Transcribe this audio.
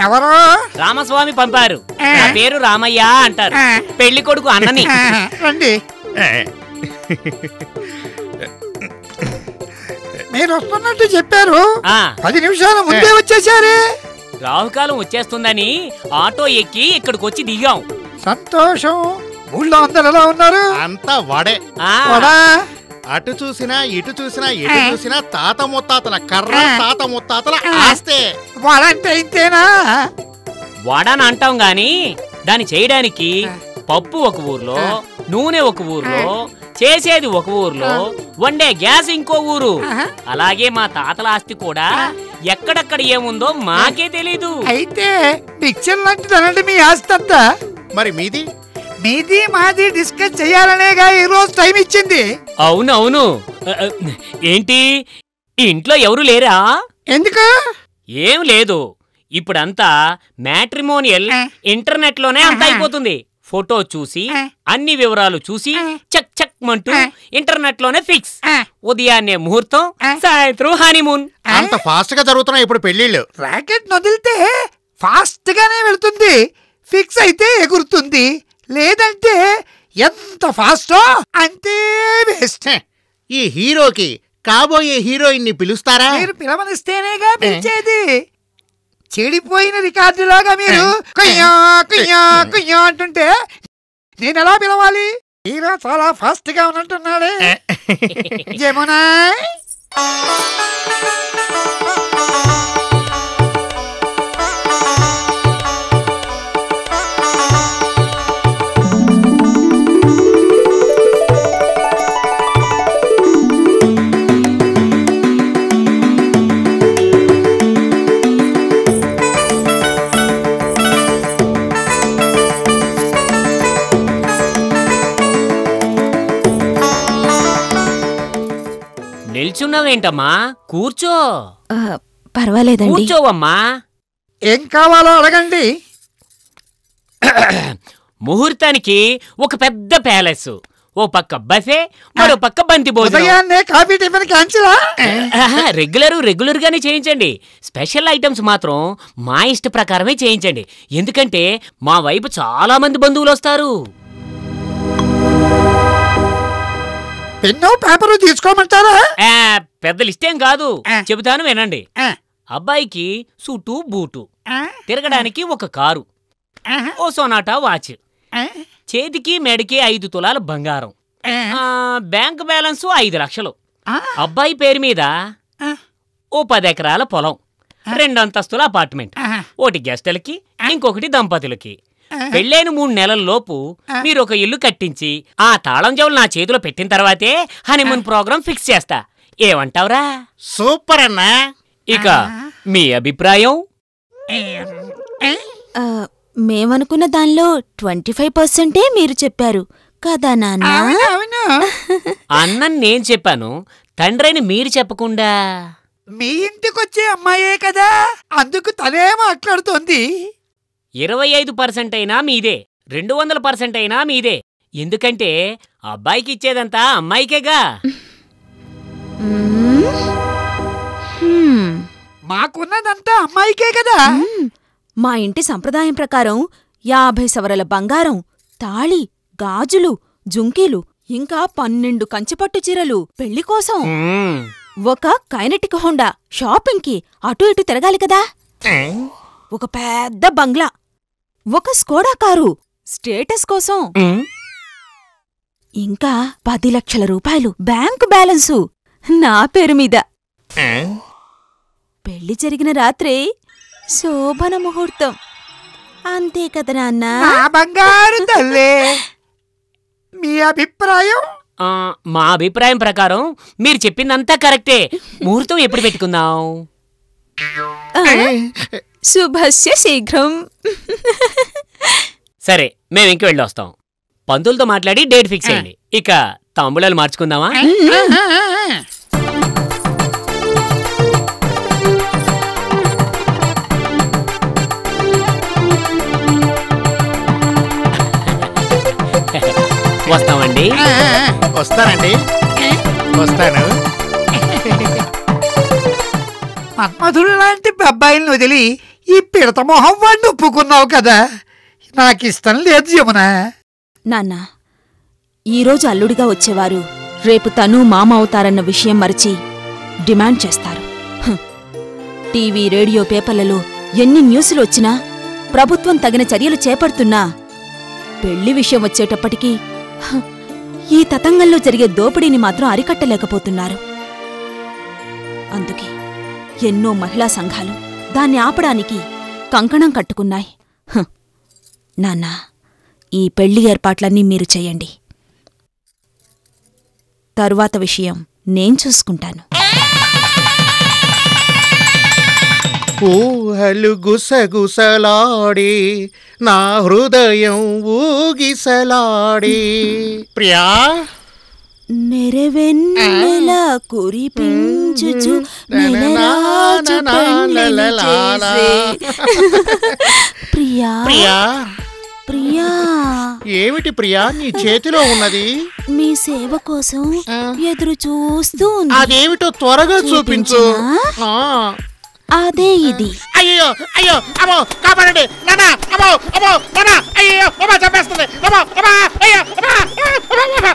ఎవరు? రామస్వామి పంపారు. నా పేరు రామయ్య అంటారు. పెళ్లి కొడుకు అన్నని. రండి. మీరు వస్తున్నట్టు చెప్పారు. 10 నిమిషాల ముందే వచ్చేసారే. రాహుకాలం వచ్చేస్తుందని ఆటో ఎక్కి ఇక్కడికి వచ్చి దిగాం. సంతోషం. ఊళ్ళో అందరు ఎలా ఉన్నారు? అంతా వాడే. అటు చూసినా ఇటు చూసినా ఎటు చూసినా తాత ముత్తాతల కర్ర, తాత ముత్తాతల ఆస్తే. వాడంటే ఇంతేనా? వాడాని అంటాం గాని దాన్ని చేయడానికి పప్పు ఒక ఊర్లో, నూనె ఒక ఊర్లో, చేసేది ఒక ఊర్లో, వండే గ్యాస్ ఇంకో ఊరు. అలాగే మా తాతల ఆస్తి కూడా ఎక్కడెక్కడ ఏముందో మాకే తెలీదు. అయితే పిక్చర్ లాంటిదనండి మీ ఆస్తి అంతా. మరి మీది? మీది మాది డిస్కస్ చెయ్యాలనేగా ఈ రోజు టైం ఇచ్చింది. అవునవును. ఏంటి ఇంట్లో ఎవరు లేరా? ఎందుకు? ఏం లేదు, ఇప్పుడంతా మ్యాట్రిమోనియల్ ఇంటర్నెట్ లోనే అంత అయిపోతుంది. ఫోటో చూసి అన్ని వివరాలు చూసి చక్ చక్ మంటూ ఇంటర్నెట్ లోనే ఫిక్స్. ఉదయాన్నే ముహూర్తం, సాయంత్రం హనీమూన్. అంత ఫాస్ట్ గా జరుగుతున్నాయి ఇప్పుడు పెళ్లిళ్ళు. రాకెట్ వదిలితే ఫాస్ట్ గానే వెళ్తుంది, ఫిక్స్ అయితే ఎగురుతుంది. లేదంటే ఎంత ఫాస్టో అంతే వేస్ట్. ఈ హీరోకి కాబోయే హీరోయిన్ ని పిలుస్తారా? మీరు పిలవనిస్తేనేగా పిలిచేది. చెడిపోయిన రికార్డులాగా మీరు కుయ్యా కుయ్యా కుయ్యా అంటుంటే నేను ఎలా పిలవాలి? హీరో చాలా ఫాస్ట్ గా ఉన్నట్టున్నాడే. జమునా నిల్చున్నావేంటమ్మా? కూర్చో. పర్వాలేదండి. కూర్చోవమ్మా. ఏం కావాలో అడగండి. ముహూర్తానికి ఒక పెద్ద ప్యాలెస్, ఓ పక్క బఫే, మరో పక్క బంతి భోజనం. Coffee tiffin క్యాన్సిలా? రెగ్యులర్ గానే చేయించండి. స్పెషల్ ఐటమ్స్ మాత్రం మా ఇష్ట ప్రకారమే చేయించండి. ఎందుకంటే మా వైపు చాలా మంది బంధువులు వస్తారు. పెన్ను పేపరు తీసుకోమంటారా? పెద్ద లిస్టేం కాదు, చెబుతాను వినండి. అబ్బాయికి సూటు బూటు, తిరగడానికి ఒక కారు, ఓ సోనాటా వాచ్, చేతికి మెడకి 5 తులాల బంగారం, బ్యాంక్ బ్యాలెన్స్ 5 లక్షలు, అబ్బాయి పేరు మీద ఓ 10 ఎకరాల పొలం, 2 అంతస్తుల అపార్ట్మెంట్, ఒకటి గెస్టులకి ఇంకొకటి దంపతులకి. పెళ్ళైన 3 నెలల్లోపు మీరు ఒక ఇల్లు కట్టించి ఆ తాళం చెవులు నా చేతిలో పెట్టిన తర్వాతే హనీమూన్ ప్రోగ్రాం ఫిక్స్ చేస్తా. ఏమంటావురా? సూపర్ అన్నా. ఇక మీ అభిప్రాయం? మేమనుకున్న దానిలో 25% మీరు చెప్పారు కదా నాన్న? అన్నని నేను చెప్పాను, తండ్రిని మీరు చెప్పకుండా. మీ ఇంటికొచ్చే అమ్మాయే కదా, అందుకు తనే మాట్లాడుతోంది. 25% అయినా మీదే, 200% అయినా మీదే. ఎందుకంటే అబ్బాయికి ఇచ్చేదంతా అమ్మాయికేగా. మాకున్నదంతా అమ్మాయికే కదా. మా ఇంటి సంప్రదాయం ప్రకారం 50 సవరల బంగారం, తాళి, గాజులు, జుంకీలు, ఇంకా 12 కంచిపట్టు చీరలు పెళ్లి కోసం. ఒక కైనెటిక్ హోండా షాపింగ్కి అటు ఇటు తిరగాలి కదా. ఒక పెద్ద బంగ్లా, ఒక స్కోడా కారు స్టేటస్ కోసం, ఇంకా 10 లక్షల రూపాయలు బ్యాంకు బ్యాలెన్సు నా పేరు మీద. పెళ్లి జరిగిన రాత్రే శోభన ముహూర్తం. అంతే కదా నాన్న? బంగారు తల్లే. మీ అభిప్రాయం? మా అభిప్రాయం ప్రకారం మీరు చెప్పిందంతా కరెక్టే. ముహూర్తం ఎప్పుడు పెట్టుకుందాం? శుభస్య శీఘ్రం. సరే, మేము ఇంక వెళ్ళొస్తాం. పంతులతో మాట్లాడి డేట్ ఫిక్స్ అయ్యింది. ఇక తాంబూలాలు మార్చుకుందామా? వస్తామండి. వస్తానండి. వస్తాను. మన్మధుడు లాంటి అబ్బాయిని వదిలి ఈ పిడత మొహం వాడిని ఒప్పుకున్నావు కదా, నాకిష్టం లేదు యమున. నాన్న, ఈరోజు అల్లుడిగా వచ్చేవారు రేపు తను మామ అవుతారన్న విషయం మరిచి డిమాండ్ చేస్తారు. టీవీ, రేడియో, పేపర్లలో ఎన్ని న్యూసులు వచ్చినా, ప్రభుత్వం తగిన చర్యలు చేపడుతున్నా పెళ్లి విషయం వచ్చేటప్పటికీ ఈ తతంగంలో జరిగే దోపిడీని మాత్రం అరికట్టలేకపోతున్నారు. అందుకే ఎన్నో మహిళా సంఘాలు దాన్ని ఆపడానికి కంకణం కట్టుకున్నాయి. నాన్న, ఈ పెళ్లి ఏర్పాట్లన్నీ మీరు చెయ్యండి. తరువాత విషయం నేను చూసుకుంటాను. ఊహలు గుసగుసలాడి నా హృదయం ఊగిసలాడి. ప్రియా, నెరవెన్నెలా కురిపించుచు నెలరాజు పెళ్ళిని చేసే. ప్రియా, ప్రియా, ప్రియా, ఏమిటి ప్రియా నీ చేతిలో ఉన్నది? మీ సేవ కోసం ఎదురు చూస్తూ ఉంది. అదేమిటో త్వరగా చూపించు. అదే ఇది. అయ్యో అయ్యో, అమ్మో కాపాడండి నాన్న, అమ్మో అమ్మో నాన్న, అయ్యో అమ్మో చంపేస్తుంది, అమ్మో అమ్మో, అయ్యో అమ్మో.